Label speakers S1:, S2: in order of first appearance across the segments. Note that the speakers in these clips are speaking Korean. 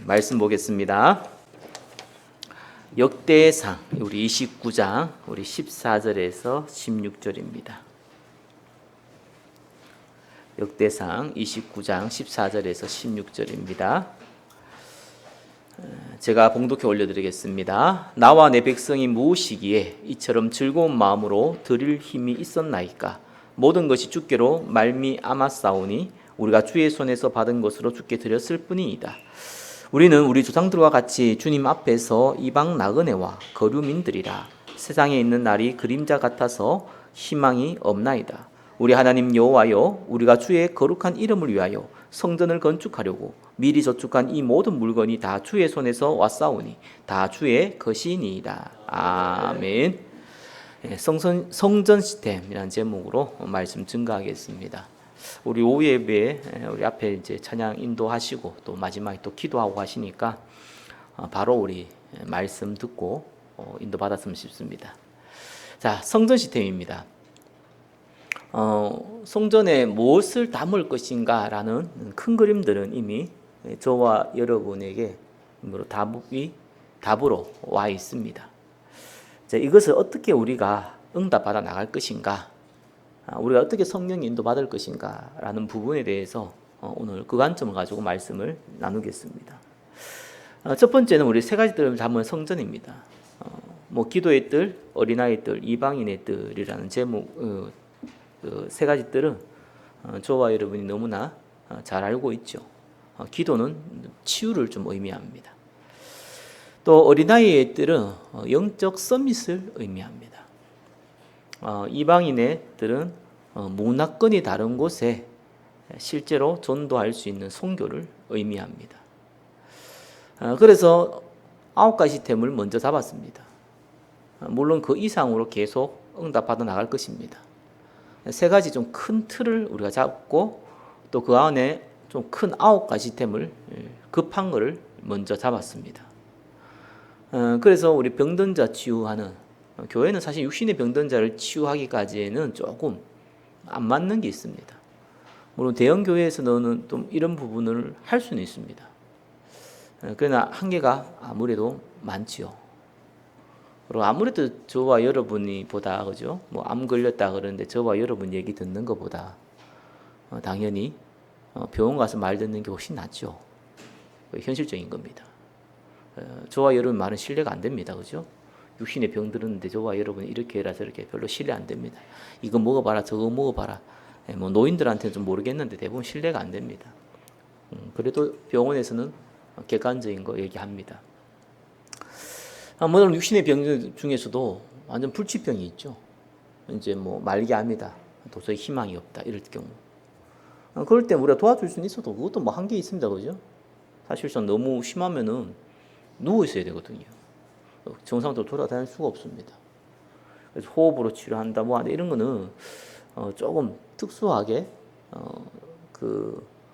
S1: 말씀 보겠습니다. 역대상 우리 29장 우리 14절에서 16절입니다. 역대상 29장 14절에서 16절입니다. 제가 봉독해 올려드리겠습니다. 나와 내 백성이 무엇이기에 이처럼 즐거운 마음으로 드릴 힘이 있었나이까? 모든 것이 주께로 말미암았사오니 우리가 주의 손에서 받은 것으로 주께 드렸을 뿐이니이다. 우리는 우리 조상들과 같이 주님 앞에서 이방 나그네와 거류민들이라. 세상에 있는 날이 그림자 같아서 희망이 없나이다. 우리 하나님 여호와여, 우리가 주의 거룩한 이름을 위하여 성전을 건축하려고 미리 저축한 이 모든 물건이 다 주의 손에서 왔사오니 다 주의 것이니이다. 아멘. 성전 시스템이라는 제목으로 말씀 증거하겠습니다. 우리 오후 예배에 우리 앞에 이제 찬양 인도하시고 또 마지막에 또 기도하고 하시니까 바로 우리 말씀 듣고 인도 받았으면 싶습니다. 자, 성전 시스템입니다. 성전에 무엇을 담을 것인가라는 큰 그림들은 이미 저와 여러분에게 답으로 와 있습니다. 자, 이것을 어떻게 우리가 응답받아 나갈 것인가, 우리가 어떻게 성령 인도받을 것인가 라는 부분에 대해서 오늘 그 관점을 가지고 말씀을 나누겠습니다. 첫 번째는 우리 세 가지 뜰을 담은 성전입니다. 기도의 뜰, 어린아이 뜰, 이방인의 뜰이라는 제목, 세 가지 뜰은 저와 여러분이 너무나 잘 알고 있죠. 기도는 치유를 좀 의미합니다. 또 어린아이의 뜰은 영적 서밋을 의미합니다. 이방인의 뜰은 문화권이 다른 곳에 실제로 전도할 수 있는 선교를 의미합니다. 그래서 9가지 템을 먼저 잡았습니다. 물론 그 이상으로 계속 응답받아 나갈 것입니다. 세 가지 좀 큰 틀을 우리가 잡고 또 그 안에 좀 큰 9가지 템을 급한 것을 먼저 잡았습니다. 그래서 우리 병든 자 치유하는 교회는 사실 육신의 병든 자를 치유하기까지는 조금 안 맞는 게 있습니다. 물론 대형 교회에서는 좀 이런 부분을 할 수는 있습니다. 그러나 한계가 아무래도 많지요. 그리고 아무래도 저와 여러분이 보다 그죠? 암 걸렸다 그러는데 저와 여러분 얘기 듣는 것보다 당연히 병원 가서 말 듣는 게 훨씬 낫죠. 현실적인 겁니다. 저와 여러분 말은 신뢰가 안 됩니다. 그죠? 육신의 병 들었는데 저와 여러분이 이렇게 해라 저렇게 별로 신뢰 안 됩니다. 이거 먹어봐라 저거 먹어봐라. 노인들한테는 좀 모르겠는데 대부분 신뢰가 안 됩니다. 그래도 병원에서는 객관적인 거 얘기합니다. 물론 육신의 병 중에서도 완전 불치병이 있죠. 이제 말기암이다. 도저히 희망이 없다. 이럴 경우. 그럴 때 우리가 도와줄 수는 있어도 그것도 한계 있습니다. 그죠? 사실상 너무 심하면은 누워 있어야 되거든요. 정상적으로 돌아다닐 수가 없습니다. 그래서 호흡으로 치료한다, 이런 거는 조금 특수하게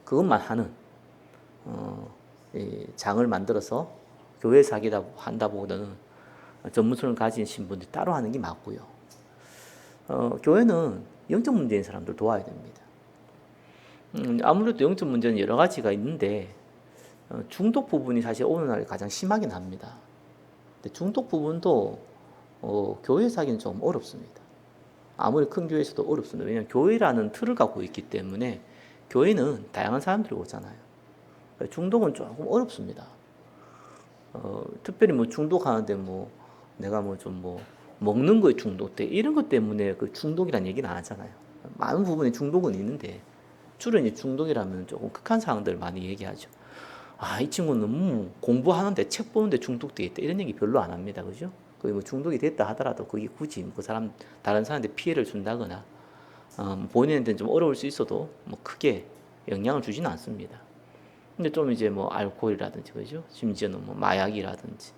S1: 그것만 하는 장을 만들어서 교회에서 한다보다는 전문성을 가진 신분들이 따로 하는 게 맞고요. 교회는 영적 문제인 사람들 도와야 됩니다. 아무래도 영적 문제는 여러 가지가 있는데 중독 부분이 사실 오늘날 가장 심하게 납니다. 근데 중독 부분도 교회에서 하기는 좀 어렵습니다. 아무리 큰 교회에서도 어렵습니다. 왜냐하면 교회라는 틀을 갖고 있기 때문에 교회는 다양한 사람들이 오잖아요. 중독은 조금 어렵습니다. 특별히 중독하는데 내가 먹는 거에 중독돼 이런 것 때문에 그 중독이라는 얘기는 안 하잖아요. 많은 부분에 중독은 있는데 주로 이제 중독이라면 조금 극한 상황들 많이 얘기하죠. 이 친구는 너무 공부하는데 책 보는데 중독돼 있다 이런 얘기 별로 안 합니다. 그죠? 거의 중독이 됐다 하더라도 그게 굳이 그 사람 다른 사람한테 피해를 준다거나 본인한테는 좀 어려울 수 있어도 크게 영향을 주지는 않습니다. 근데 좀 이제 알코올이라든지 그죠? 심지어는 마약이라든지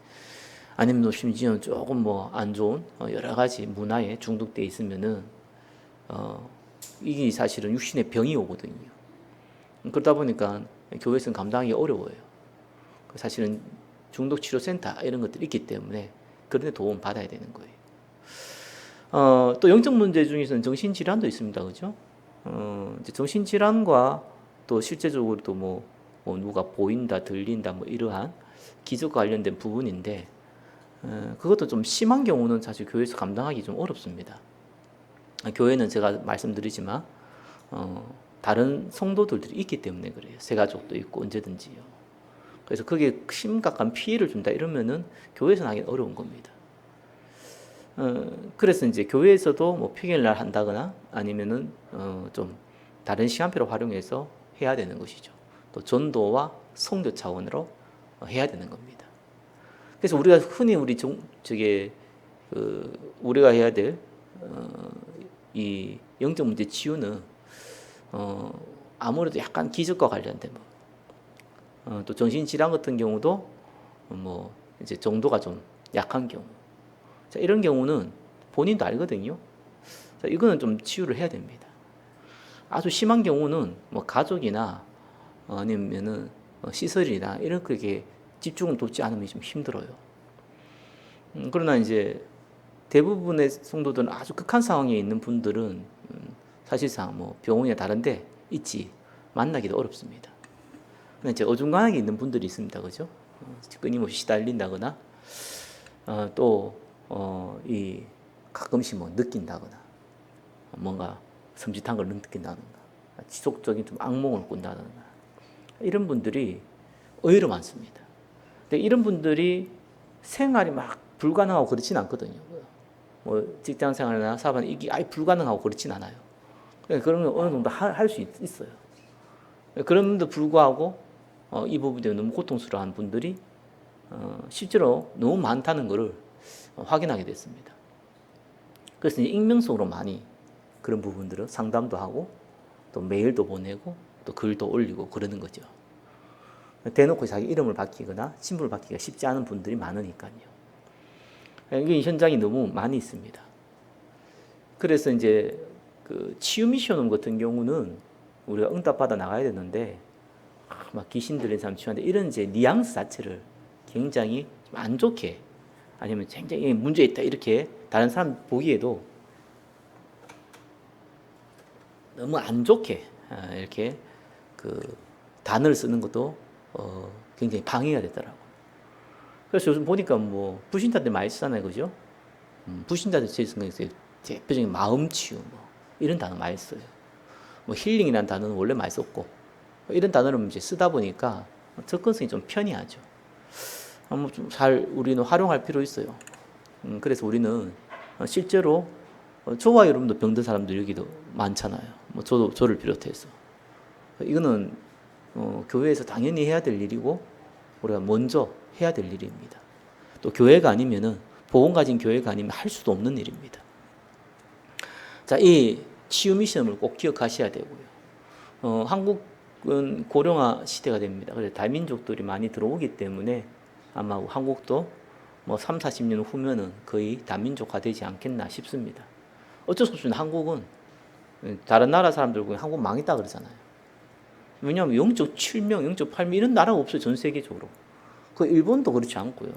S1: 아니면 심지어는 조금 안 좋은 여러 가지 문화에 중독돼 있으면은 이게 사실은 육신의 병이 오거든요. 그러다 보니까 교회에서는 감당하기 어려워요. 사실은 중독치료센터 이런 것들이 있기 때문에 그런 데 도움 받아야 되는 거예요. 또 영적 문제 중에서는 정신질환도 있습니다. 그죠? 이제 정신질환과 또 실제적으로도 뭐 누가 보인다, 들린다, 뭐 이러한 기적과 관련된 부분인데 그것도 좀 심한 경우는 사실 교회에서 감당하기 좀 어렵습니다. 교회는 제가 말씀드리지만 다른 성도들이 있기 때문에 그래요. 새가족도 있고 언제든지요. 그래서 그게 심각한 피해를 준다 이러면은 교회에서는 하기 어려운 겁니다. 그래서 이제 교회에서도 뭐 평일날 한다거나 아니면은 좀 다른 시간표를 활용해서 해야 되는 것이죠. 또 전도와 선교 차원으로 해야 되는 겁니다. 그래서 우리가 흔히 우리가 해야 될 이 영적 문제 치유는 아무래도 약간 기적과 관련된 또 정신질환 같은 경우도 뭐 이제 정도가 좀 약한 경우. 자, 이런 경우는 본인도 알거든요. 자, 이거는 좀 치유를 해야 됩니다. 아주 심한 경우는 뭐 가족이나 아니면은 시설이나 이런 그게 집중을 돕지 않으면 좀 힘들어요. 그러나 이제 대부분의 성도들은 아주 극한 상황에 있는 분들은 사실상 뭐 병원이나 다른데 있지 만나기도 어렵습니다. 근데 이제 어중간하게 있는 분들이 있습니다, 그죠? 끊임없이 시달린다거나 이 가끔씩 뭐 느낀다거나 뭔가 섬찟한 걸 느낀다거나 지속적인 좀 악몽을 꾼다거나 이런 분들이 의외로 많습니다. 근데 이런 분들이 생활이 막 불가능하고 그렇진 않거든요. 뭐 직장 생활이나 사업은 이게 아예 불가능하고 그렇진 않아요. 그런 건 어느 정도 할 수 있어요. 그럼에도 불구하고 이 부분에 너무 고통스러워하는 분들이 실제로 너무 많다는 것을 확인하게 됐습니다. 그래서 이제 익명성으로 많이 그런 부분들을 상담도 하고 또 메일도 보내고 또 글도 올리고 그러는 거죠. 대놓고 자기 이름을 밝히거나 신분을 밝히기가 쉽지 않은 분들이 많으니까요. 이게 현장이 너무 많이 있습니다. 그래서 이제 그 치유 미션 같은 경우는 우리가 응답받아 나가야 되는데 막 귀신 들린 사람 치유하는데 이런 이제 뉘앙스 자체를 굉장히 안 좋게 아니면 굉장히 문제 있다 이렇게 다른 사람 보기에도 너무 안 좋게 이렇게 그 단어를 쓰는 것도 굉장히 방해가 되더라고요. 그래서 요즘 보니까 뭐 불신자들 많이 쓰잖아요, 그죠? 불신자들 제 생각에서 대표적인 마음치유 뭐 이런 단어 많이 써요. 뭐 힐링이라는 단어는 원래 많이 썼고 이런 단어를 이제 쓰다 보니까 접근성이 좀 편이하죠. 좀 잘 우리는 활용할 필요 있어요. 그래서 우리는 실제로 저와 여러분도 병든 사람들 여기도 많잖아요. 뭐 저를 비롯해서 이거는 교회에서 당연히 해야 될 일이고 우리가 먼저 해야 될 일입니다. 또 교회가 아니면은 보험 가진 교회가 아니면 할 수도 없는 일입니다. 자, 이 치유 미션을 꼭 기억하셔야 되고요. 한국은 고령화 시대가 됩니다. 그래서 다민족들이 많이 들어오기 때문에 아마 한국도 뭐 3, 40년 후면은 거의 다민족화 되지 않겠나 싶습니다. 어쩔 수 없습니다. 한국은 다른 나라 사람들 보면 한국 망했다 그러잖아요. 왜냐하면 0.7명, 0.8명 이런 나라가 없어요. 전 세계적으로. 그 일본도 그렇지 않고요.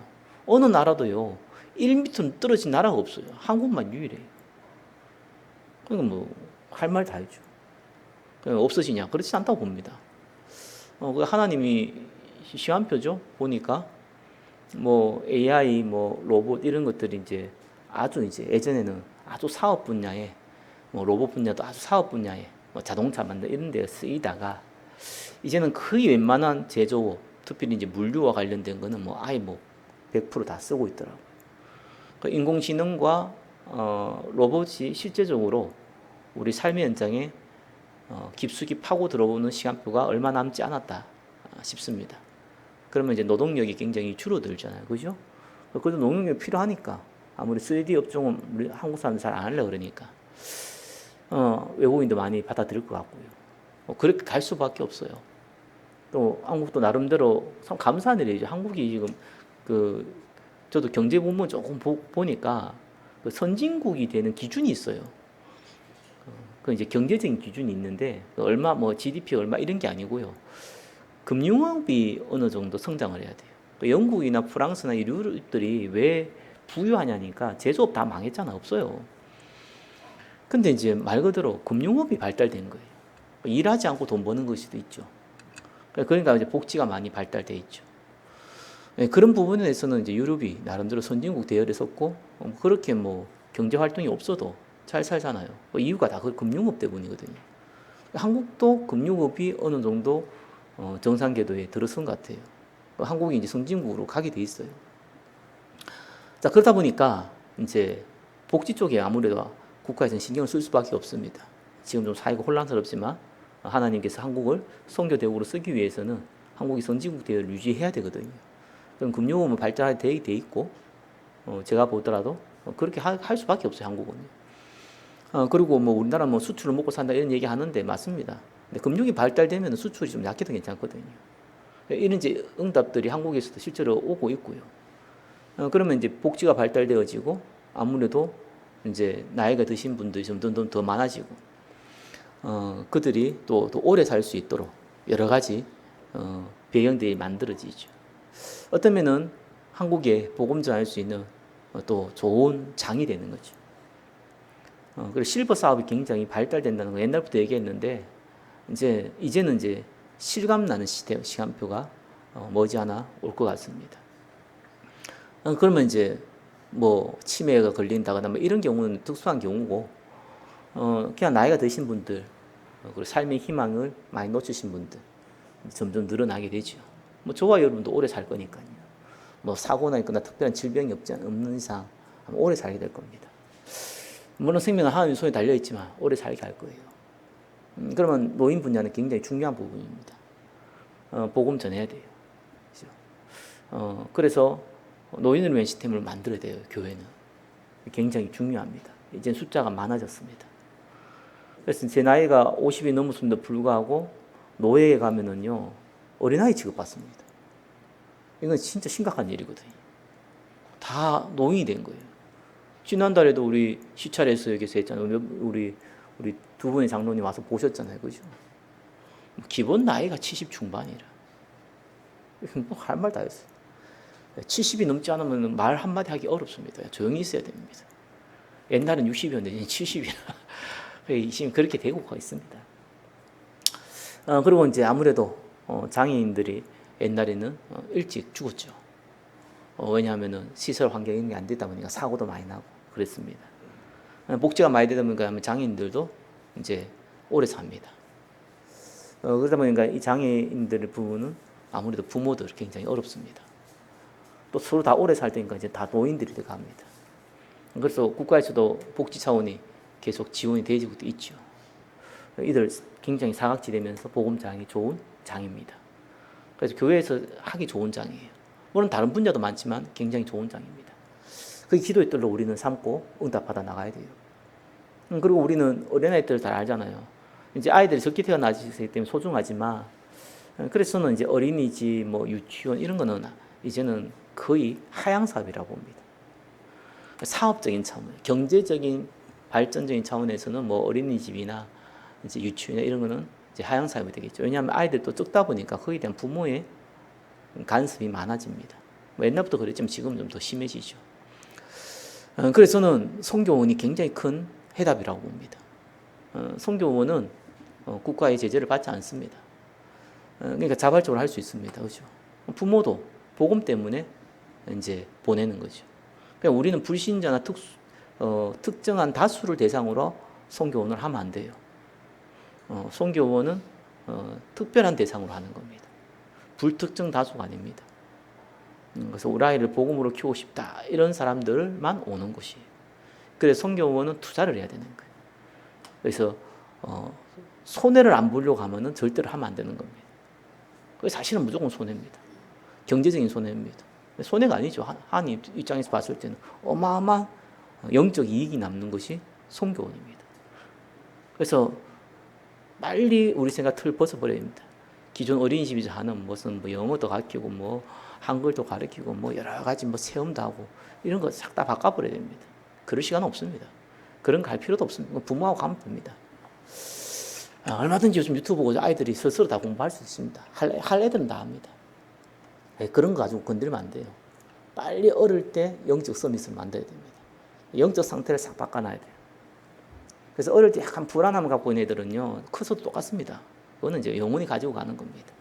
S1: 어느 나라도요. 1m 떨어진 나라가 없어요. 한국만 유일해요. 그러니까 뭐 할 말 다 해줘. 없어지냐? 그렇지 않다고 봅니다. 그 하나님이 시한표죠. 보니까 뭐 AI, 뭐 로봇 이런 것들이 이제 아주 이제 예전에는 아주 사업 분야에 뭐 로봇 분야도 아주 사업 분야에 뭐 자동차 만들 이런 데 쓰이다가 이제는 거의 웬만한 제조업, 특별히 이제 물류와 관련된 거는 뭐 아예 뭐 100%다 쓰고 있더라고요. 그 인공지능과 로봇이 실제적으로 우리 삶의 현장에 깊숙이 파고 들어오는 시간표가 얼마 남지 않았다 싶습니다. 그러면 이제 노동력이 굉장히 줄어들잖아요, 그죠? 그래도 노동력이 필요하니까 아무리 3D 업종은 우리 한국 사람들 잘 안 하려고 그러니까 외국인도 많이 받아들일 것 같고요. 그렇게 갈 수밖에 없어요. 또 한국도 나름대로 참 감사한 일이죠. 한국이 지금 저도 경제 부문 조금 보니까 그 선진국이 되는 기준이 있어요. 그 이제 경제적인 기준이 있는데 얼마 뭐 GDP 얼마 이런 게 아니고요. 금융업이 어느 정도 성장을 해야 돼요. 또 영국이나 프랑스나 이들이 왜 부유하냐니까 제조업 다 망했잖아. 없어요. 근데 이제 말 그대로 금융업이 발달된 거예요. 일하지 않고 돈 버는 것이 있죠. 그러니까 이제 복지가 많이 발달돼 있죠. 그런 부분에서는 이제 유럽이 나름대로 선진국 대열에 섰고 그렇게 뭐 경제 활동이 없어도 잘 살잖아요. 이유가 다 그 금융업 때문이거든요. 한국도 금융업이 어느 정도 정상 궤도에 들어선 것 같아요. 한국이 이제 선진국으로 가게 돼 있어요. 자, 그러다 보니까 이제 복지 쪽에 아무래도 국가에서는 신경을 쓸 수밖에 없습니다. 지금 좀 사회가 혼란스럽지만 하나님께서 한국을 선교 대국으로 쓰기 위해서는 한국이 선진국 대열을 유지해야 되거든요. 그럼 금융업은 발달돼 있고 제가 보더라도 그렇게 할 수밖에 없어요, 한국은요. 그리고 뭐 우리나라 뭐 수출을 먹고 산다 이런 얘기 하는데 맞습니다. 근데 금융이 발달되면 수출이 좀 약해도 괜찮거든요. 이런 이제 응답들이 한국에서도 실제로 오고 있고요. 그러면 이제 복지가 발달되어지고 아무래도 이제 나이가 드신 분들이 점점 더 많아지고 그들이 또 오래 살 수 있도록 여러 가지 배경들이 만들어지죠. 어쩌면은 한국에 복음 전할 수 있는 또 좋은 장이 되는 거죠. 그리고 실버 사업이 굉장히 발달된다는 거 옛날부터 얘기했는데 이제는 이제 실감 나는 시간표가 머지않아 올 것 같습니다. 그러면 이제 뭐 치매가 걸린다거나 뭐 이런 경우는 특수한 경우고 그냥 나이가 드신 분들 그리고 삶의 희망을 많이 놓치신 분들 점점 늘어나게 되죠. 뭐 저와 여러분도 오래 살 거니까요. 뭐 사고나 있거나 특별한 질병이 없는 이상 오래 살게 될 겁니다. 물론 생명은 하나님 손에 달려 있지만 오래 살게 할 거예요. 그러면 노인 분야는 굉장히 중요한 부분입니다. 복음 전해야 돼요. 그렇죠? 그래서 노인을 위한 시스템을 만들어야 돼요. 교회는 굉장히 중요합니다. 이제 숫자가 많아졌습니다. 그래서 제 나이가 50이 넘었음에도 불구하고 노예에 가면은요 어린아이 취급받습니다. 이건 진짜 심각한 일이거든요. 다 노인이 된 거예요. 지난달에도 우리 시찰에서 여기서 했잖아요. 우리 두 분의 장로님 와서 보셨잖아요. 그죠? 기본 나이가 70 중반이라. 뭐 할 말 다 했어요. 70이 넘지 않으면 말 한마디 하기 어렵습니다. 조용히 있어야 됩니다. 옛날엔 60이었는데 이제 70이라. 지금 그렇게 되고 있습니다. 그리고 이제 아무래도 장애인들이 옛날에는 일찍 죽었죠. 왜냐하면은 시설 환경이 안 되다 보니까 사고도 많이 나고 그랬습니다. 복지가 많이 되다 보니까 장애인들도 이제 오래 삽니다. 그러다 보니까 이 장애인들의 부분은 아무래도 부모들 굉장히 어렵습니다. 또 서로 다 오래 살 테니까 이제 다 노인들이 돼 갑니다. 그래서 국가에서도 복지 차원이 계속 지원이 되어지고 있죠. 이들 굉장히 사각지대면서 복음 장이 좋은 장입니다. 그래서 교회에서 하기 좋은 장이에요. 물론 다른 분야도 많지만 굉장히 좋은 장입니다. 그 기도의 뜰로 우리는 삼고 응답받아 나가야 돼요. 그리고 우리는 어린아이들 잘 알잖아요. 이제 아이들이 적게 태어나기 때문에 소중하지만 그래서는 이제 어린이집, 뭐 유치원 이런 거는 이제는 거의 하향 사업이라고 봅니다. 사업적인 차원, 경제적인 발전적인 차원에서는 뭐 어린이집이나 이제 유치원이나 이런 거는 이제 하향 사업이 되겠죠. 왜냐하면 아이들도 적다 보니까 거기에 대한 부모의 간섭이 많아집니다. 뭐 옛날부터 그랬지만 지금은 좀 더 심해지죠. 그래서 저는 선교원이 굉장히 큰 해답이라고 봅니다. 선교원은 국가의 제재를 받지 않습니다. 그러니까 자발적으로 할 수 있습니다. 그렇죠? 부모도 복음 때문에 이제 보내는 거죠. 그러니까 우리는 불신자나 특정한 다수를 대상으로 선교원을 하면 안 돼요. 선교원은 특별한 대상으로 하는 겁니다. 불특정 다수가 아닙니다. 그래서 우리 아이를 복음으로 키우고 싶다 이런 사람들만 오는 곳이에요. 그래서 선교원은 투자를 해야 되는 거예요. 그래서 손해를 안 보려고 하면은 절대로 하면 안 되는 겁니다. 그게 사실은 무조건 손해입니다. 경제적인 손해입니다. 손해가 아니죠. 하나님 입장에서 봤을 때는 어마어마한 영적 이익이 남는 것이 선교원입니다. 그래서 빨리 우리 생각 틀 벗어버려야 됩니다. 기존 어린이집에서 하는 무슨 뭐 영어도 가르치고 뭐 한글도 가르치고 뭐 여러 가지 뭐 체험도 하고 이런 거 싹 다 바꿔버려야 됩니다. 그럴 시간 없습니다. 그런 거 할 필요도 없습니다. 부모하고 가면 됩니다. 얼마든지 요즘 유튜브 보고 아이들이 스스로 다 공부할 수 있습니다. 할 애들은 다 합니다. 그런 거 가지고 건드리면 안 돼요. 빨리 어릴 때 영적 서밋을 만들어야 됩니다. 영적 상태를 싹 바꿔놔야 돼요. 그래서 어릴 때 약간 불안함을 갖고 있는 애들은요, 커서도 똑같습니다. 그거는 이제 영원히 가지고 가는 겁니다.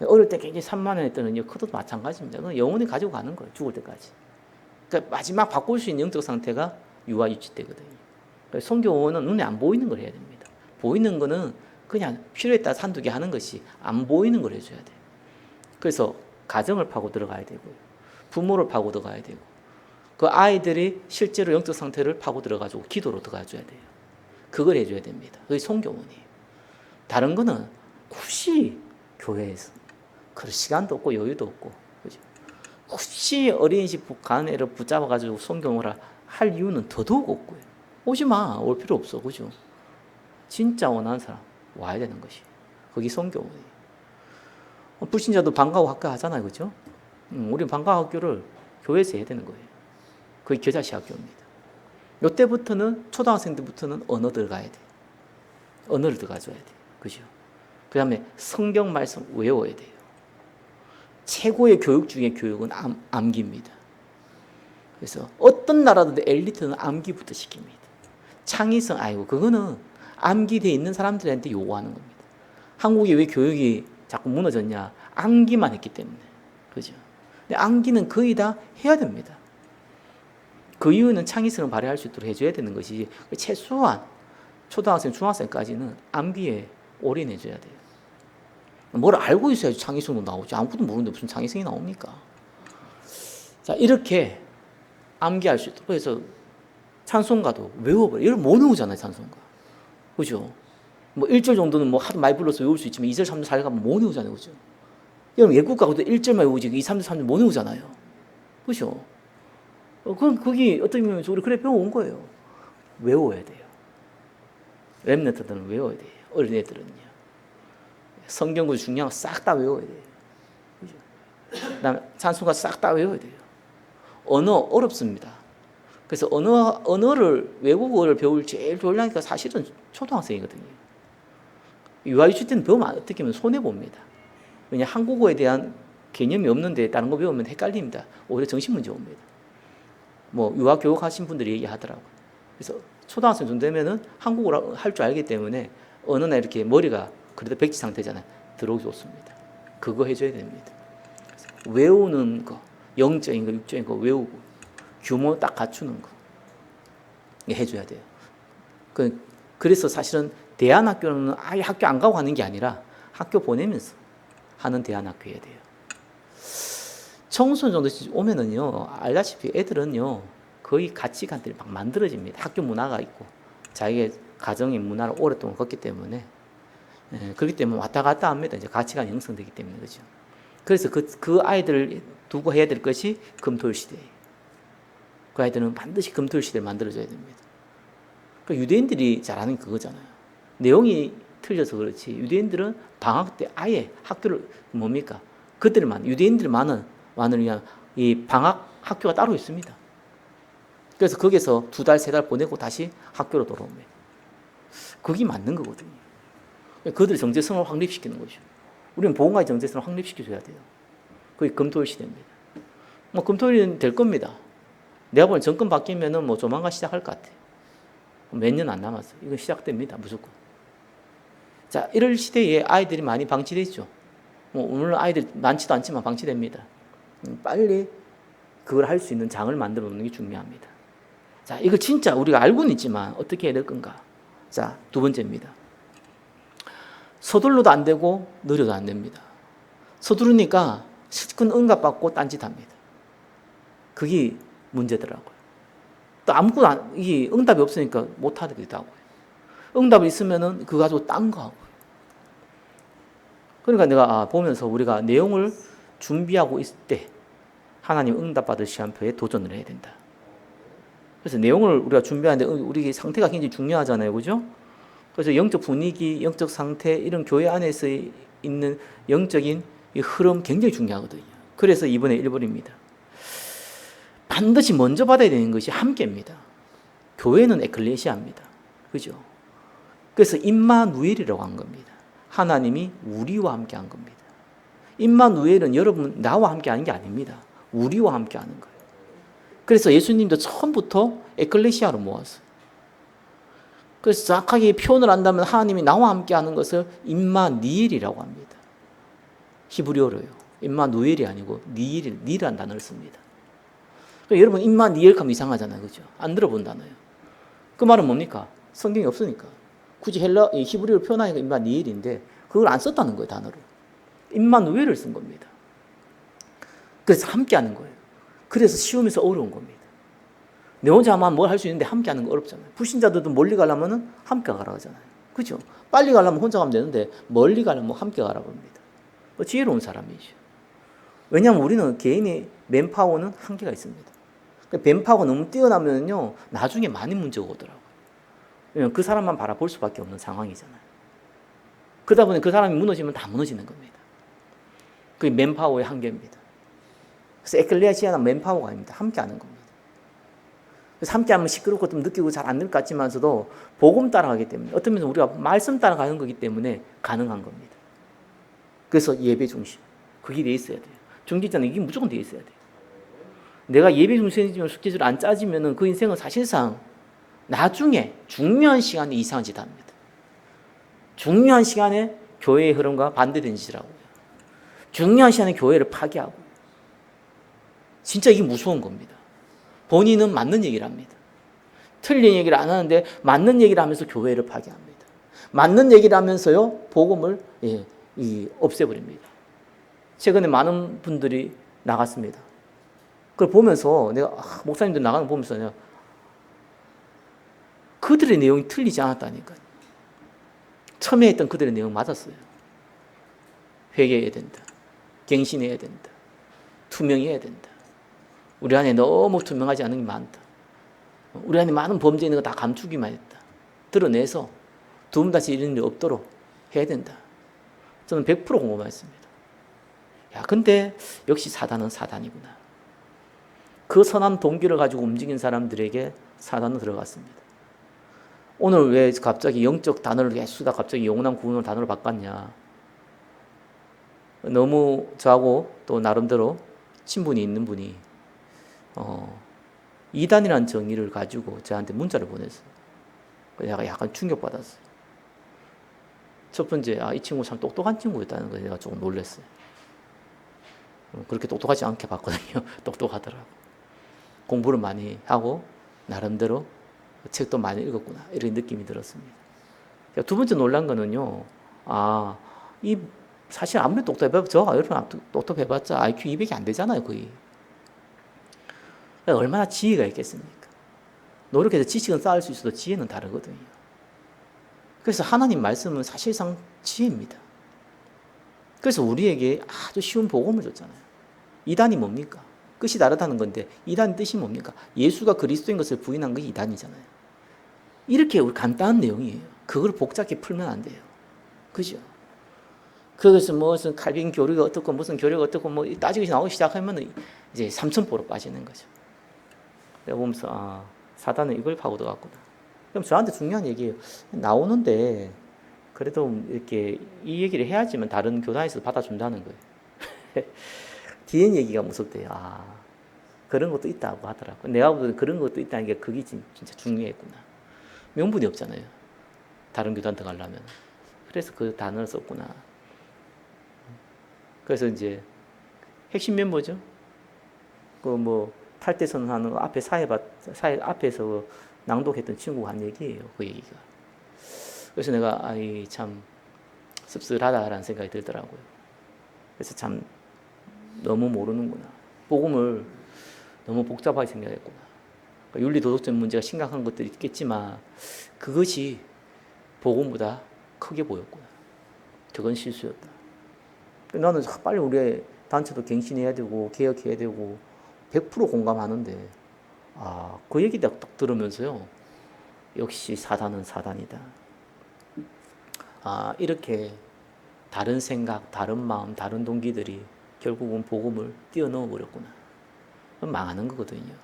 S1: 어릴 때 굉장히 산만했던 그것도 마찬가지입니다. 그건 영원히 가지고 가는 거예요. 죽을 때까지. 그러니까 마지막 바꿀 수 있는 영적 상태가 유아 유치 때거든요. 성교는 눈에 안 보이는 걸 해야 됩니다. 보이는 거는 그냥 필요에 따라 한두 개 하는 것이 안 보이는 걸 해줘야 돼요. 그래서 가정을 파고 들어가야 되고요. 부모를 파고 들어가야 되고 그 아이들이 실제로 영적 상태를 파고 들어가지고 기도로 들어가줘야 돼요. 그걸 해줘야 됩니다. 그게 성교원이에요. 다른 거는 굳이 교회에서 그럴 시간도 없고 여유도 없고 그죠? 굳이 어린이집 간 애를 붙잡아가지고 성경을 할 이유는 더더욱 없고요. 오지 마. 올 필요 없어. 그죠? 진짜 원하는 사람 와야 되는 것이. 거기 성교원이에요. 불신자도 방과후 학교 하잖아요. 그죠? 우리는 방과후 학교를 교회에서 해야 되는 거예요. 그게 겨자씨 학교입니다. 이때부터는 초등학생 때부터는 언어 들어가야 돼요. 언어를 들어가줘야 돼요. 그죠? 그 다음에 성경 말씀 외워야 돼요. 최고의 교육 중에 교육은 암기입니다. 그래서 어떤 나라도 엘리트는 암기부터 시킵니다. 창의성, 아이고, 그거는 암기되어 있는 사람들한테 요구하는 겁니다. 한국이 왜 교육이 자꾸 무너졌냐? 암기만 했기 때문에. 그죠? 근데 암기는 거의 다 해야 됩니다. 그 이유는 창의성을 발휘할 수 있도록 해줘야 되는 것이지, 최소한 초등학생, 중학생까지는 암기에 올인해줘야 돼요. 뭘 알고 있어야지 창의성도 나오지. 아무것도 모르는데 무슨 창의성이 나옵니까? 자, 이렇게 암기할 수 있도록. 그래서 찬송가도 외워버려. 이걸 못 외우잖아요, 찬송가. 그죠? 뭐 1절 정도는 뭐 하도 많이 불러서 외울 수 있지만 2절, 3절, 4절 가면 못 외우잖아요. 그죠? 여러분, 예국가도 1절만 외우지 2, 3절, 3절 못 외우잖아요. 그죠? 그럼 거기 어떻게 보면 우리 그래 배워온 거예요. 외워야 돼요. 렘넌트들은 외워야 돼요. 어린애들은요. 성경구 중요한 거 싹 다 외워야 돼요. 그죠? 그다음에 찬송가 싹 다 외워야 돼요. 언어 어렵습니다. 그래서 언어를 외국어를 배울 제일 좋을 나이가 사실은 초등학생이거든요. 유아유치 때는 배우면 어떻게 보면 손해 봅니다. 왜냐 한국어에 대한 개념이 없는데 다른 거 배우면 헷갈립니다. 오히려 정신 문제 옵니다. 뭐 유아 교육 하신 분들이 얘기하더라고요. 그래서 초등학생 정도 되면은 한국어를 할 줄 알기 때문에 언어나 이렇게 머리가 그래도 백지 상태잖아요. 들어오기 좋습니다. 그거 해줘야 됩니다. 외우는 거, 영적인 거, 육적인 거 외우고 규모 딱 갖추는 거 해줘야 돼요. 그래서 사실은 대안학교는 아예 학교 안 가고 하는 게 아니라 학교 보내면서 하는 대안학교여야 돼요. 청소년 정도 오면은요, 알다시피 애들은요, 거의 가치관들이 막 만들어집니다. 학교 문화가 있고, 자기의 가정의 문화를 오랫동안 걷기 때문에, 그렇기 때문에 왔다 갔다 합니다. 이제 가치관이 형성되기 때문에, 그죠. 그래서 그 아이들을 두고 해야 될 것이 금토일 시대예요. 그 아이들은 반드시 금토일 시대를 만들어줘야 됩니다. 그러니까 유대인들이 잘하는 게 그거잖아요. 내용이 틀려서 그렇지, 유대인들은 방학 때 아예 학교를, 뭡니까? 유대인들만을 위한 이 방학 학교가 따로 있습니다. 그래서 거기서 2달, 3달 보내고 다시 학교로 돌아옵니다. 그게 맞는 거거든요. 그들의 정체성을 확립시키는 거죠. 우리는 보험가의 정체성을 확립시켜줘야 돼요. 그게 금토일 시대입니다. 뭐 금토일은 될 겁니다. 내가 보는 정권 바뀌면은 뭐 조만간 시작할 것 같아요. 몇 년 안 남았어요. 이건 시작됩니다. 무조건. 자, 이럴 시대에 아이들이 많이 방치되죠. 뭐 물론 아이들 많지도 않지만 방치됩니다. 빨리 그걸 할 수 있는 장을 만들어 놓는 게 중요합니다. 자, 이걸 진짜 우리가 알고는 있지만 어떻게 해야 될 건가? 자, 2번째입니다. 서둘러도 안 되고 느려도 안 됩니다. 서두르니까 시큰 응답받고 딴짓합니다. 그게 문제더라고요. 또 아무것도 이게 응답이 없으니까 못 하기도 하고요. 응답이 있으면은 그거 가지고 딴 거 하고요. 그러니까 내가 보면서 우리가 내용을 준비하고 있을 때 하나님 응답받을 시간표에 도전을 해야 된다. 그래서 내용을 우리가 준비하는데 우리 상태가 굉장히 중요하잖아요. 그죠? 그래서 영적 분위기, 영적 상태, 이런 교회 안에서 있는 영적인 이 흐름 굉장히 중요하거든요. 그래서 이번에 1번입니다. 반드시 먼저 받아야 되는 것이 함께입니다. 교회는 에클레시아입니다. 그죠? 그래서 임마누엘이라고 한 겁니다. 하나님이 우리와 함께 한 겁니다. 임마누엘은 여러분 나와 함께 하는 게 아닙니다. 우리와 함께 하는 거예요. 그래서 예수님도 처음부터 에클레시아로 모았어요. 그래서 정확하게 표현을 한다면 하나님이 나와 함께 하는 것을 임마니엘이라고 합니다. 히브리어로요. 임마누엘이 아니고 니라는 단어를 씁니다. 그러니까 여러분 임마니엘 하면 이상하잖아요. 그죠? 안 들어본 단어예요. 그 말은 뭡니까? 성경이 없으니까. 굳이 히브리어로 표현하니까 임마니엘인데 그걸 안 썼다는 거예요. 단어를. 임마누엘을 쓴 겁니다. 그래서 함께 하는 거예요. 그래서 시험에서 어려운 겁니다. 내 혼자만 뭘 할 수 있는데 함께 하는 거 어렵잖아요. 불신자들도 멀리 가려면 함께 가라고 하잖아요. 그죠? 빨리 가려면 혼자 가면 되는데 멀리 가려면 함께 가라고 합니다. 지혜로운 사람이죠. 왜냐하면 우리는 개인의 맨파워는 한계가 있습니다. 맨파워가 너무 뛰어나면요 나중에 많이 문제가 오더라고요. 왜냐하면 그 사람만 바라볼 수밖에 없는 상황이잖아요. 그러다 보니 그 사람이 무너지면 다 무너지는 겁니다. 그게 맨파워의 한계입니다. 그래서 에클레시아는 맨파워가 아닙니다. 함께하는 겁니다. 그래서 함께하면 시끄럽고 좀 느끼고 잘 안 될 것 같지만서도 복음 따라가기 때문에 어떤 면에서 우리가 말씀 따라가는 거기 때문에 가능한 겁니다. 그래서 예배 중심 그게 돼 있어야 돼요. 중직자는 이게 무조건 돼 있어야 돼요. 내가 예배 중심이지만 숙제를 안 짜지면은 그 인생은 사실상 나중에 중요한 시간에 이상한 짓 합니다. 중요한 시간에 교회의 흐름과 반대된 짓을 하고요. 중요한 시간에 교회를 파괴하고 진짜 이게 무서운 겁니다. 본인은 맞는 얘기를 합니다. 틀린 얘기를 안 하는데 맞는 얘기를 하면서 교회를 파괴합니다. 맞는 얘기를 하면서요 복음을 없애버립니다. 최근에 많은 분들이 나갔습니다. 그걸 보면서 내가 목사님들 나가는 거 보면서 내가 그들의 내용이 틀리지 않았다니까요. 처음에 했던 그들의 내용 맞았어요. 회개해야 된다. 갱신해야 된다. 투명해야 된다. 우리 안에 너무 투명하지 않은 게 많다. 우리 안에 많은 범죄 있는 거 다 감추기만 했다. 드러내서 두 번 다시 이런 일이 없도록 해야 된다. 저는 100% 공감했습니다. 야, 근데 역시 사단은 사단이구나. 그 선한 동기를 가지고 움직인 사람들에게 사단은 들어갔습니다. 오늘 왜 갑자기 영적 단어를 쓰다 갑자기 영원한 구원을 단어로 바꿨냐. 너무 저하고 또 나름대로 친분이 있는 분이 이단이라는 정의를 가지고 저한테 문자를 보냈어요. 내가 약간 충격받았어요. 첫 번째, 이 친구 참 똑똑한 친구였다는 거에 내가 조금 놀랐어요. 그렇게 똑똑하지 않게 봤거든요. 똑똑하더라고. 공부를 많이 하고 나름대로 책도 많이 읽었구나 이런 느낌이 들었습니다. 두 번째 놀란 거는요. 사실 아무리 여러분 똑똑해봤자 IQ 200이 안 되잖아요. 거의. 얼마나 지혜가 있겠습니까? 노력해서 지식은 쌓을 수 있어도 지혜는 다르거든요. 그래서 하나님 말씀은 사실상 지혜입니다. 그래서 우리에게 아주 쉬운 복음을 줬잖아요. 이단이 뭡니까? 끝이 다르다는 건데 이단 뜻이 뭡니까? 예수가 그리스도인 것을 부인한 것이 이단이잖아요. 이렇게 간단한 내용이에요. 그걸 복잡하게 풀면 안 돼요. 그죠? 그래서 무슨 칼빈 교리가 어떻고 무슨 교리가 어떻고 따지기 나오기 시작하면 이제 삼천포로 빠지는 거죠. 내가 보면서 사단은 이걸 파고들었구나. 그럼 저한테 중요한 얘기예요. 나오는데 그래도 이렇게 이 얘기를 해야지만 다른 교단에서 받아준다는 거예요. 뒤엔 얘기가 무섭대요. 그런 것도 있다고 하더라고. 내가 보기에는 그런 것도 있다는 게 그게 진짜 중요했구나. 명분이 없잖아요. 다른 교단 들어가려면. 그래서 그 단어를 썼구나. 그래서 이제 핵심 멤버죠. 탈퇴 선언하는 거 앞에 사회 앞에서 낭독했던 친구가 한 얘기예요. 그 얘기가. 그래서 내가 참 씁쓸하다라는 생각이 들더라고요. 그래서 참 너무 모르는구나. 복음을 너무 복잡하게 생각했구나. 그러니까 윤리 도덕적 문제가 심각한 것들이 있겠지만 그것이 복음보다 크게 보였구나. 저건 실수였다. 나는 빨리 우리 단체도 갱신해야 되고 개혁해야 되고 100% 공감하는데 그 얘기 딱 들으면서요. 역시 사단은 사단이다. 이렇게 다른 생각, 다른 마음, 다른 동기들이 결국은 복음을 뛰어넘어 버렸구나. 망하는 거거든요.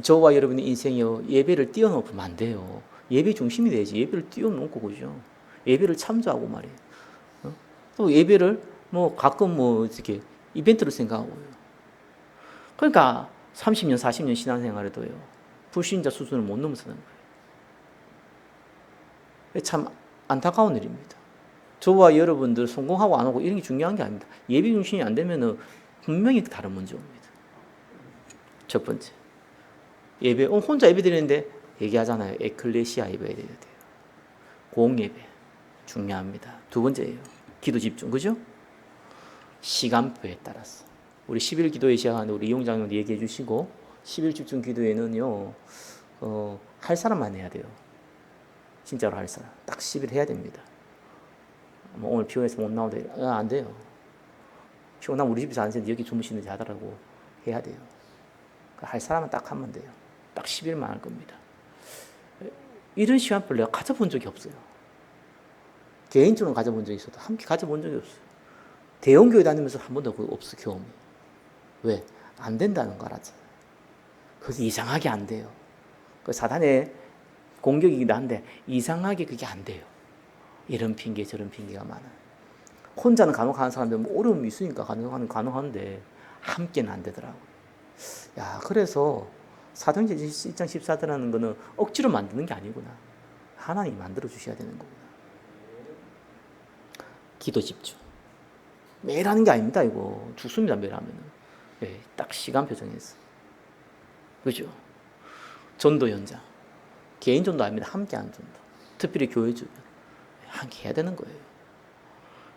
S1: 저와 여러분의 인생이요. 예배를 뛰어넘으면 안 돼요. 예배 중심이 돼야지. 예배를 뛰어넘고 그죠. 예배를 참조하고 말이에요. 또 예배를 가끔 이렇게 이벤트로 생각하고요. 그러니까 30년, 40년 신앙생활에도요. 불신자 수준을 못 넘어서는 거예요. 참 안타까운 일입니다. 저와 여러분들 성공하고 안 하고 이런 게 중요한 게 아닙니다. 예배 중심이 안 되면은 분명히 다른 문제 옵니다. 첫 번째, 예배 혼자 예배 드리는데 얘기하잖아요. 에클레시아 예배 드려야 돼요. 공예배 중요합니다. 두 번째예요. 기도 집중, 그죠? 시간표에 따라서 우리 10일 기도회 시작하는데 우리 이용장님 얘기해 주시고 10일 집중 기도회는요 할 사람만 해야 돼요. 진짜로 할 사람 딱 10일 해야 됩니다. 뭐 오늘 피곤해서 못 나오는데 안 돼요. 피곤하면 우리 집에서 안 새는데 여기 주무시는지 하더라고. 해야 돼요. 할 사람은 딱 하면 돼요. 딱 10일만 할 겁니다. 이런 시간표를 내가 가져본 적이 없어요. 개인적으로 가져본 적이 있어도 함께 가져본 적이 없어요. 대형교회 다니면서 한 번도 그거 없어, 경험이. 왜? 안 된다는 거 알았잖아요. 그래서 이상하게 안 돼요. 그 사단의 공격이기도 한데 이상하게 그게 안 돼요. 이런 핑계 저런 핑계가 많아요. 혼자는 간혹 하는 사람들 뭐 어려움이 있으니까 가능한데 함께는 안 되더라고요. 야, 그래서 사도행전 1장 14절라는 거는 억지로 만드는 게 아니구나. 하나님이 만들어 주셔야 되는 거구나. 기도 집중. 매일 하는 게 아닙니다, 이거. 죽습니다, 매일 하면은. 네, 딱 시간표 정해서. 그죠? 전도 연장. 개인 전도 아닙니다. 함께 하는 전도. 특별히 교회 주변. 함께 해야 되는 거예요.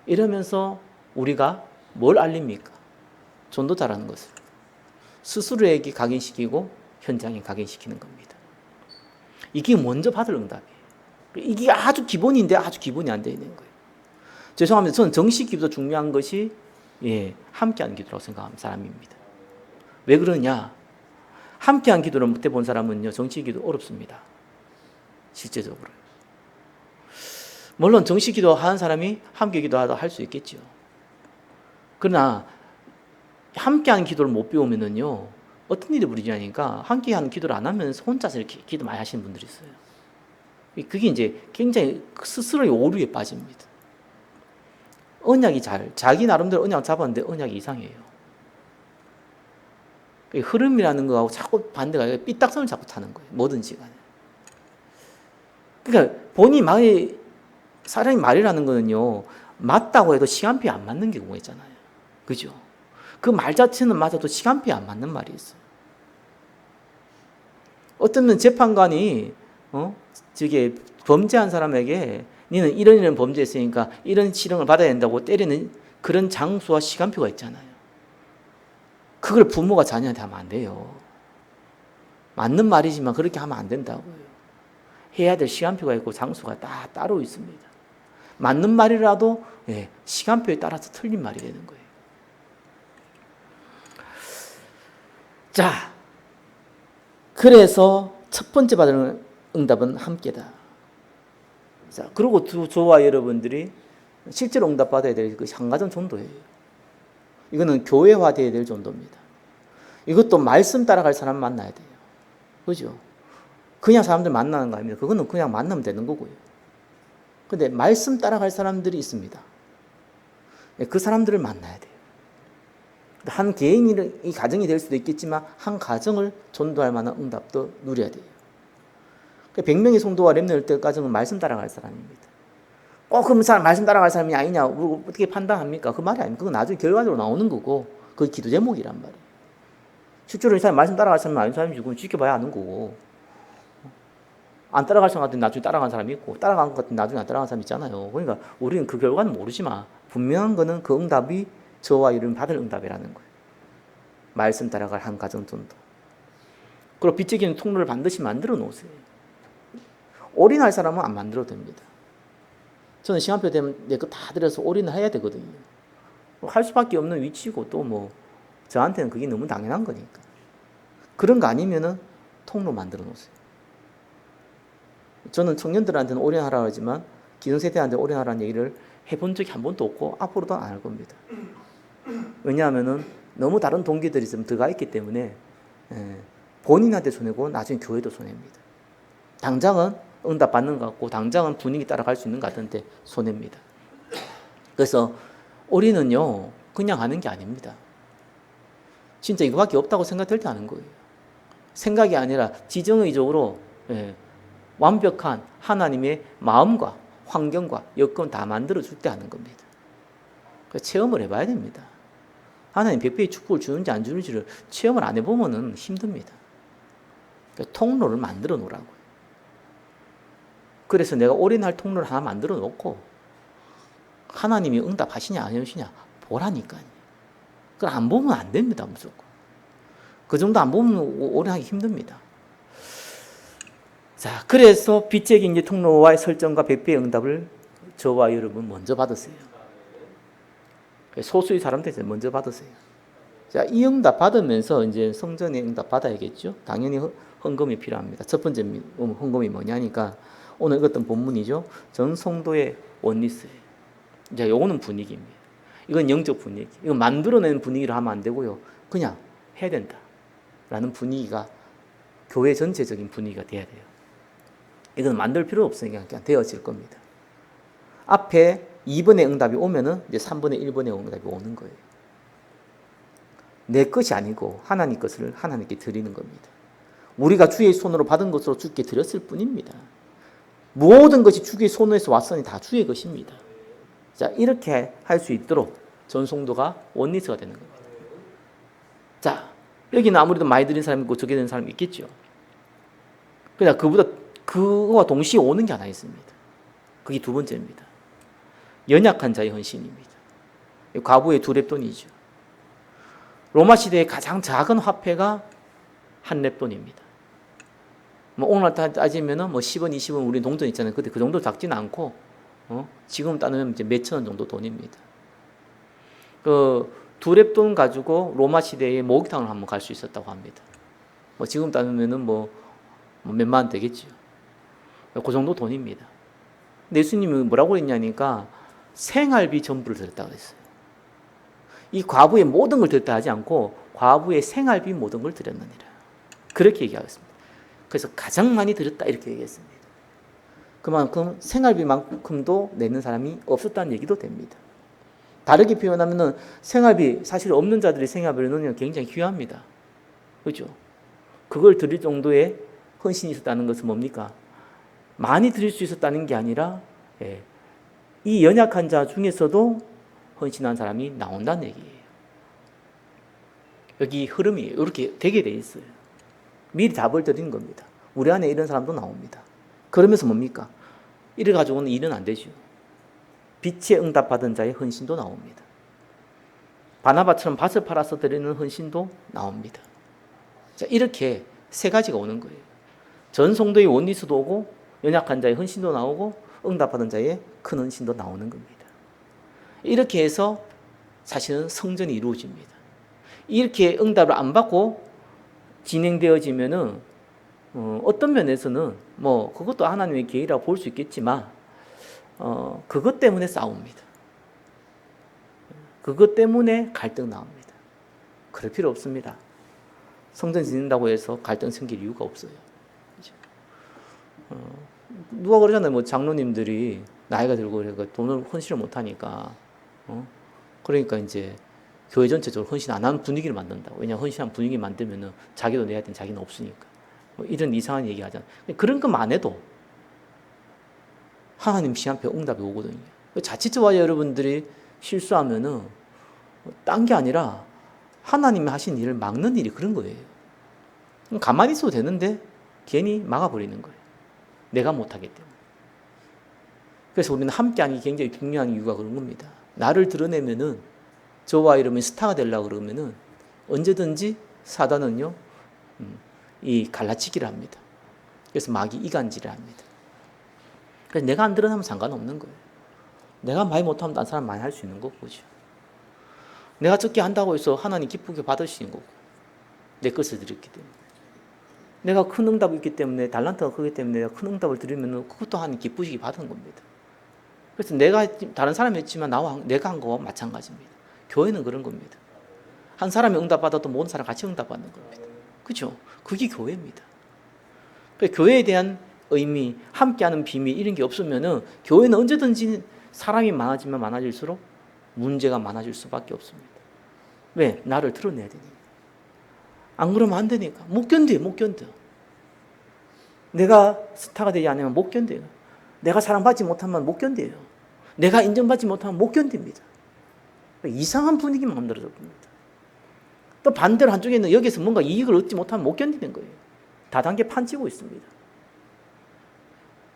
S1: 이러면서 우리가 뭘 알립니까? 전도 잘하는 것을. 스스로에게 각인시키고 현장에 각인시키는 겁니다. 이게 먼저 받을 응답이에요. 이게 아주 기본인데 아주 기본이 안 되어 있는 거예요. 죄송합니다. 저는 정식 기도도 중요한 것이 함께하는 기도라고 생각하는 사람입니다. 왜 그러냐? 함께한 기도를 못 해본 사람은요, 정식 기도 어렵습니다. 실제적으로. 물론 정식 기도 하는 사람이 함께 기도하다 할 수 있겠죠. 그러나 함께하는 기도를 못 배우면은요, 어떤 일이 벌어지냐니까 함께하는 기도를 안 하면서 혼자서 이렇게 기도 많이 하시는 분들이 있어요. 그게 이제 굉장히 스스로의 오류에 빠집니다. 언약이 자기 나름대로 언약 잡았는데 언약이 이상해요. 흐름이라는 거하고 자꾸 반대가 삐딱선을 자꾸 타는 거예요. 뭐든지 간에. 그러니까 본인이 말이, 사람이 말이라는 거는요, 맞다고 해도 시간표에 안 맞는 경우가 있잖아요. 그죠? 그 말 자체는 맞아도 시간표에 안 맞는 말이 있어요. 어떤 재판관이, 저게 범죄한 사람에게 너는 이런 범죄했으니까 이런 실형을 받아야 된다고 때리는 그런 장수와 시간표가 있잖아요. 그걸 부모가 자녀한테 하면 안 돼요. 맞는 말이지만 그렇게 하면 안 된다고요. 해야 될 시간표가 있고 장수가 다 따로 있습니다. 맞는 말이라도 시간표에 따라서 틀린 말이 되는 거예요. 자, 그래서 첫 번째 받는 응답은 함께다. 자, 그리고 저와 여러분들이 실제로 응답 받아야 될 것이 한 가지는 전도예요. 이거는 교회화되어야 될 전도입니다. 이것도 말씀 따라갈 사람 만나야 돼요. 그죠? 그냥 사람들 만나는 거 아닙니다. 그거는 그냥 만나면 되는 거고요. 근데 말씀 따라갈 사람들이 있습니다. 그 사람들을 만나야 돼요. 한 개인이 이 가정이 될 수도 있겠지만 한 가정을 전도할 만한 응답도 누려야 돼요. 100명의 성도가 렘넌트 때까지는 말씀 따라갈 사람입니다. 그럼 사람 말씀 따라갈 사람이 아니냐? 어떻게 판단합니까? 그 말이 아닙니다. 그건 나중에 결과적으로 나오는 거고 그게 기도 제목이란 말이에요. 실제로 이 사람 말씀 따라갈 사람이 아닌 사람이지 그건 지켜봐야 아는 거고 안 따라갈 사람 같은 나중에 따라간 사람이 있고 따라간 것 같은 나중에 안 따라간 사람이 있잖아요. 그러니까 우리는 그 결과는 모르지만 분명한 거는 그 응답이 저와 이런 받을 응답이라는 거예요. 말씀 따라갈 한 가정 전도. 그리고 빛적인 통로를 반드시 만들어 놓으세요. 올인할 사람은 안 만들어도 됩니다. 저는 시간표 되면 내 거 다 들여서 올인을 해야 되거든요. 할 수밖에 없는 위치고 또 뭐 저한테는 그게 너무 당연한 거니까. 그런 거 아니면은 통로 만들어 놓으세요. 저는 청년들한테는 올인하라고 하지만 기성세대한테 올인하라는 얘기를 해본 적이 한 번도 없고 앞으로도 안 할 겁니다. 왜냐하면은 너무 다른 동기들이 좀 들어가 있기 때문에 본인한테 손해고 나중에 교회도 손해입니다. 당장은 응답 받는 것 같고 당장은 분위기 따라갈 수 있는 것 같은데 손해입니다. 그래서 올인은요 그냥 하는 게 아닙니다. 진짜 이거밖에 없다고 생각될 때 하는 거예요. 생각이 아니라 지정의적으로 완벽한 하나님의 마음과 환경과 여건 다 만들어줄 때 하는 겁니다. 그래서 체험을 해봐야 됩니다. 하나님 100배의 축복을 주는지 안 주는지를 체험을 안 해보면 힘듭니다. 그러니까 통로를 만들어 놓으라고요. 그래서 내가 올인할 통로를 하나 만들어 놓고 하나님이 응답하시냐 안 하시냐 보라니까요. 그걸 안 보면 안 됩니다. 무조건. 그 정도 안 보면 올인하기 힘듭니다. 자, 그래서 빛의 경제 통로와의 설정과 100배의 응답을 저와 여러분 먼저 받으세요. 소수의 사람들한테 먼저 받으세요. 자, 이 응답 받으면서 이제 성전의 응답 받아야겠죠. 당연히 헌금이 필요합니다. 첫 번째 헌금이 뭐냐니까 오늘 읽었던 본문이죠. 전 성도의 원리스예요. 자, 요거는 분위기입니다. 이건 영적 분위기. 이건 만들어내는 분위기로 하면 안 되고요. 그냥 해야 된다라는 분위기가 교회 전체적인 분위기가 돼야 돼요. 이건 만들 필요 없으니까 그냥 되어질 겁니다. 앞에 2번의 응답이 오면은 이제 3번의 1번의 응답이 오는 거예요. 내 것이 아니고 하나님 것을 하나님께 드리는 겁니다. 우리가 주의 손으로 받은 것으로 주께 드렸을 뿐입니다. 모든 것이 주의 손에서 왔으니 다 주의 것입니다. 자, 이렇게 할 수 있도록 전송도가 원리스가 되는 겁니다. 자, 여기는 아무래도 많이 드린 사람이 있고 적게 드린 사람이 있겠죠. 그러나 그와 동시에 오는 게 하나 있습니다. 그게 두 번째입니다. 연약한 자의 헌신입니다. 과부의 두 렙돈이죠. 로마 시대의 가장 작은 화폐가 한 렙돈입니다. 뭐 오늘 따지면은 뭐 10원, 20원 우리 동전 있잖아요. 그때 그 정도 작지는 않고, 지금 따르면 이제 몇천 원 정도 돈입니다. 그 두 렙돈 가지고 로마 시대의 목욕탕을 한번 갈 수 있었다고 합니다. 뭐 지금 따르면은 뭐 몇만 원 되겠죠. 그 정도 돈입니다. 근데 예수님이 뭐라고 했냐니까 생활비 전부를 드렸다고 했어요. 이 과부의 모든 걸 드렸다 하지 않고 과부의 생활비 모든 걸 드렸느니라. 그렇게 얘기하겠습니다. 그래서 가장 많이 드렸다 이렇게 얘기했습니다. 그만큼 생활비만큼도 내는 사람이 없었다는 얘기도 됩니다. 다르게 표현하면 생활비, 사실 없는 자들이 생활비를 넣는 건 굉장히 귀합니다. 그렇죠? 그걸 드릴 정도의 헌신이 있었다는 것은 뭡니까? 많이 드릴 수 있었다는 게 아니라 이 연약한 자 중에서도 헌신한 사람이 나온다는 얘기예요. 여기 흐름이 이렇게 되게 돼 있어요. 미리 답을 드리는 겁니다. 우리 안에 이런 사람도 나옵니다. 그러면서 뭡니까? 이래 가지고는 일은 안 되죠. 빛의 응답받은 자의 헌신도 나옵니다. 바나바처럼 밭을 팔아서 드리는 헌신도 나옵니다. 자, 이렇게 세 가지가 오는 거예요. 전 성도의 원리스도 오고 연약한 자의 헌신도 나오고 응답받은 자의 큰 헌신도 나오는 겁니다. 이렇게 해서 사실은 성전이 이루어집니다. 이렇게 응답을 안 받고 진행되어지면은 어떤 면에서는 뭐 그것도 하나님의 계획이라고 볼 수 있겠지만 그것 때문에 싸웁니다. 그것 때문에 갈등 나옵니다. 그럴 필요 없습니다. 성전 짓는다고 해서 갈등 생길 이유가 없어요. 누가 그러잖아요. 뭐 장로님들이 나이가 들고 그러니까 돈을 헌신을 못하니까 그러니까 이제 교회 전체적으로 헌신 안 하는 분위기를 만든다고. 왜냐하면 헌신한 분위기 만들면은 자기도 내야 되는 자기는 없으니까. 뭐 이런 이상한 얘기 하잖아요. 그런 것만 해도 하나님 시 앞에 응답이 오거든요. 자칫저와 여러분들이 실수하면은 딴 게 아니라 하나님이 하신 일을 막는 일이 그런 거예요. 가만히 있어도 되는데 괜히 막아버리는 거예요. 내가 못하기 때문에. 그래서 우리는 함께하는 게 굉장히 중요한 이유가 그런 겁니다. 나를 드러내면은 저와 여러분이 스타가 되려고 그러면은 언제든지 사단은요, 이 갈라치기를 합니다. 그래서 마귀 이간질을 합니다. 그래서 내가 안 드러나면 상관없는 거예요. 내가 많이 못하면 다른 사람 많이 할 수 있는 거죠. 내가 적게 한다고 해서 하나님 기쁘게 받으시는 거고, 내 것을 드렸기 때문에. 내가 큰 응답이 있기 때문에, 달란트가 크기 때문에 내가 큰 응답을 드리면 그것도 하나님 기쁘시게 받은 겁니다. 그래서 내가 다른 사람이 했지만 내가 한 거와 마찬가지입니다. 교회는 그런 겁니다. 한 사람이 응답받아도 모든 사람 같이 응답받는 겁니다. 그렇죠? 그게 교회입니다. 교회에 대한 의미, 함께하는 비밀 이런 게 없으면은 교회는 언제든지 사람이 많아지면 많아질수록 문제가 많아질 수밖에 없습니다. 왜? 나를 드러내야 되니까. 안 그러면 안 되니까. 못 견뎌. 내가 스타가 되지 않으면 못 견뎌요. 내가 사랑받지 못하면 못 견뎌요. 내가 인정받지 못하면 못 견딥니다. 이상한 분위기 만들어져 봅니다. 또 반대로 한쪽에는 여기서 뭔가 이익을 얻지 못하면 못 견디는 거예요. 다단계 판치고 있습니다.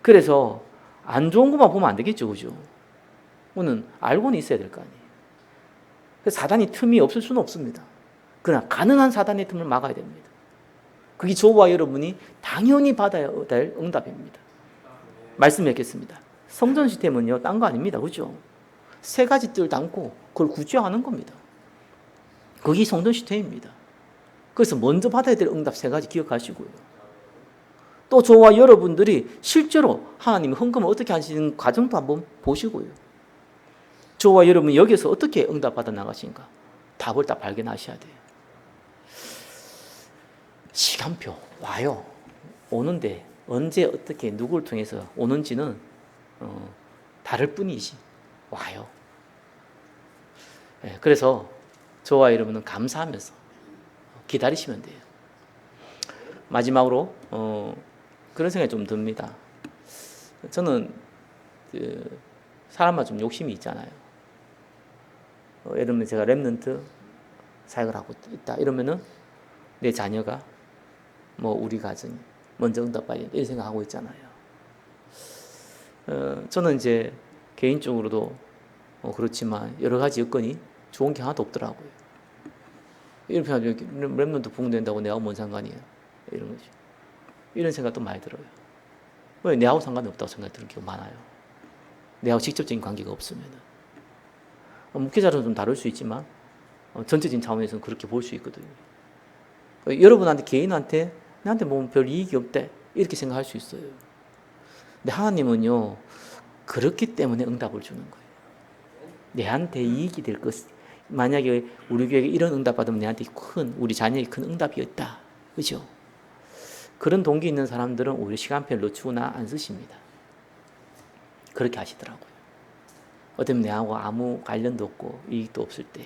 S1: 그래서 안 좋은 것만 보면 안 되겠죠, 그죠? 그거는 알고는 있어야 될 거 아니에요. 그래서 사단이 틈이 없을 수는 없습니다. 그러나 가능한 사단의 틈을 막아야 됩니다. 그게 저와 여러분이 당연히 받아야 될 응답입니다. 말씀드리겠습니다. 성전 시스템은요, 딴 거 아닙니다. 그죠? 세 가지 뜰 담고 그걸 구제하는 겁니다. 그게 성전 시스템입니다. 그래서 먼저 받아야 될 응답 세 가지 기억하시고요. 또 저와 여러분들이 실제로 하나님이 헌금을 어떻게 하시는 과정도 한번 보시고요. 저와 여러분이 여기서 어떻게 응답 받아 나가신가 답을 다 발견하셔야 돼요. 시간표 와요. 오는데 언제 어떻게 누구를 통해서 오는지는 다를 뿐이지 와요. 네, 그래서 저와 여러분은 감사하면서 기다리시면 돼요. 마지막으로 그런 생각이 좀 듭니다. 저는 사람마다 좀 욕심이 있잖아요. 예를 들면 제가 랩런트 사역을 하고 있다 이러면은 내 자녀가 뭐 우리 가정이 먼저 응답받아야 이런 생각하고 있잖아요. 저는 이제 개인적으로도 그렇지만 여러 가지 여건이 좋은 게 하나도 없더라고요. 이렇게 하면 랩런트 부흥된다고 내하고 뭔 상관이에요? 이런 거죠. 이런 생각도 많이 들어요. 왜 내하고 상관이 없다고 생각이 드는 경우가 많아요. 내하고 직접적인 관계가 없으면. 목회자로는 좀 다를 수 있지만 전체적인 차원에서는 그렇게 볼 수 있거든요. 여러분한테 개인한테 나한테 뭐 별 이익이 없대 이렇게 생각할 수 있어요. 근데 하나님은요 그렇기 때문에 응답을 주는 거예요. 내한테 이익이 될 것. 만약에 우리 교회에 이런 응답 받으면 내한테 우리 자녀에게 큰 응답이었다. 그죠? 그런 동기 있는 사람들은 오히려 시간표를 늦추거나 안 쓰십니다. 그렇게 하시더라고요. 어쩌면 내하고 아무 관련도 없고 이익도 없을 때.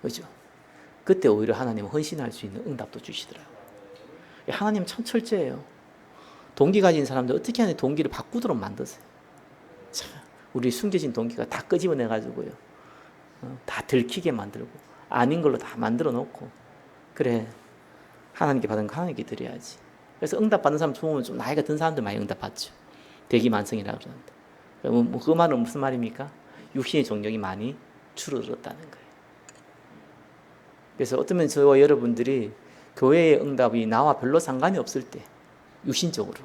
S1: 그죠? 그때 오히려 하나님은 헌신할 수 있는 응답도 주시더라고요. 하나님 참 철저해요. 동기 가진 사람들 어떻게 하냐 동기를 바꾸도록 만드세요. 참, 우리 숨겨진 동기가 다 끄집어내가지고요. 다 들키게 만들고 아닌 걸로 다 만들어 놓고 그래 하나님께 받은 거 하나님께 드려야지. 그래서 응답 받는 사람 보면 좀 나이가 든 사람들 많이 응답 받죠. 대기만성이라고 그러는데 그 말은 무슨 말입니까? 육신의 정력이 많이 줄어들었다는 거예요. 그래서 어쩌면 저와 여러분들이 교회의 응답이 나와 별로 상관이 없을 때 육신적으로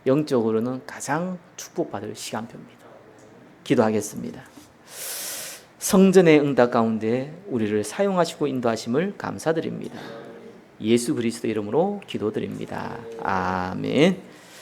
S1: 영적으로는 가장 축복받을 시간표입니다. 기도하겠습니다. 성전의 응답 가운데 우리를 사용하시고 인도하심을 감사드립니다. 예수 그리스도 이름으로 기도드립니다. 아멘.